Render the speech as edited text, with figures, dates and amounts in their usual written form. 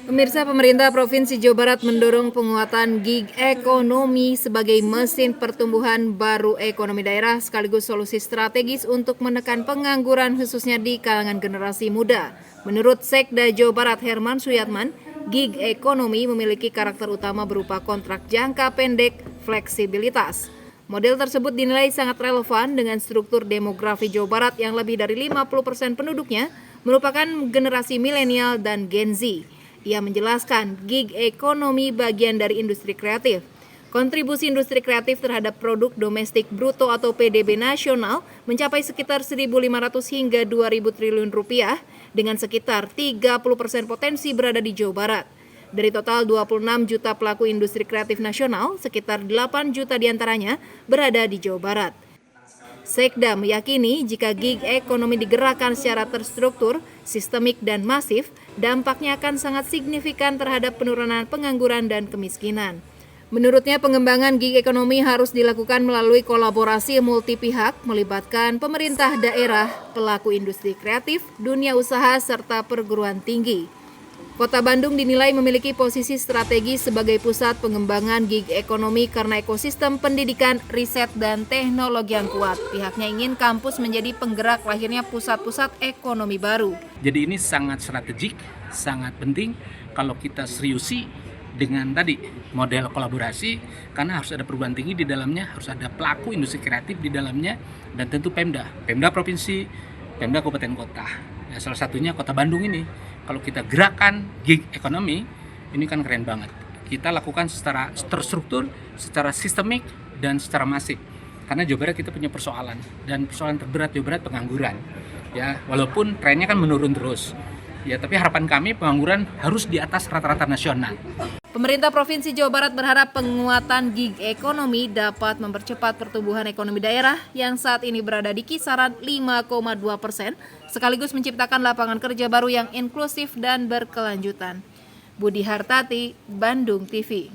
Pemirsa, pemerintah Provinsi Jawa Barat mendorong penguatan gig ekonomi sebagai mesin pertumbuhan baru ekonomi daerah sekaligus solusi strategis untuk menekan pengangguran khususnya di kalangan generasi muda. Menurut Sekda Jawa Barat Herman Suyatman, gig ekonomi memiliki karakter utama berupa kontrak jangka pendek, fleksibilitas. Model tersebut dinilai sangat relevan dengan struktur demografi Jawa Barat yang lebih dari 50% penduduknya merupakan generasi milenial dan Gen Z. Ia menjelaskan gig ekonomi bagian dari industri kreatif. Kontribusi industri kreatif terhadap produk domestik bruto atau PDB nasional mencapai sekitar 1.500 hingga 2.000 triliun rupiah dengan sekitar 30% potensi berada di Jawa Barat. Dari total 26 juta pelaku industri kreatif nasional, sekitar 8 juta diantaranya berada di Jawa Barat. Sekda meyakini jika gig ekonomi digerakkan secara terstruktur, sistemik, dan masif, dampaknya akan sangat signifikan terhadap penurunan pengangguran dan kemiskinan. Menurutnya, pengembangan gig ekonomi harus dilakukan melalui kolaborasi multi pihak, melibatkan pemerintah daerah, pelaku industri kreatif, dunia usaha, serta perguruan tinggi. Kota Bandung dinilai memiliki posisi strategis sebagai pusat pengembangan gig ekonomi karena ekosistem pendidikan, riset, dan teknologi yang kuat. Pihaknya ingin kampus menjadi penggerak lahirnya pusat-pusat ekonomi baru. Jadi ini sangat strategik, sangat penting kalau kita seriusi dengan tadi model kolaborasi, karena harus ada perguruan tinggi di dalamnya, harus ada pelaku industri kreatif di dalamnya, dan tentu Pemda provinsi, Pemda kabupaten kota. Ya, salah satunya Kota Bandung ini, kalau kita gerakan gig ekonomi, ini kan keren banget. Kita lakukan secara terstruktur, secara sistemik, dan secara masif. Karena Jawa Barat kita punya persoalan, dan persoalan terberat Jawa Barat pengangguran. Ya, walaupun trennya kan menurun terus. Ya, tapi harapan kami pengangguran harus di atas rata-rata nasional. Pemerintah Provinsi Jawa Barat berharap penguatan gig ekonomi dapat mempercepat pertumbuhan ekonomi daerah yang saat ini berada di kisaran 5,2%, sekaligus menciptakan lapangan kerja baru yang inklusif dan berkelanjutan. Budi Hartati, Bandung TV.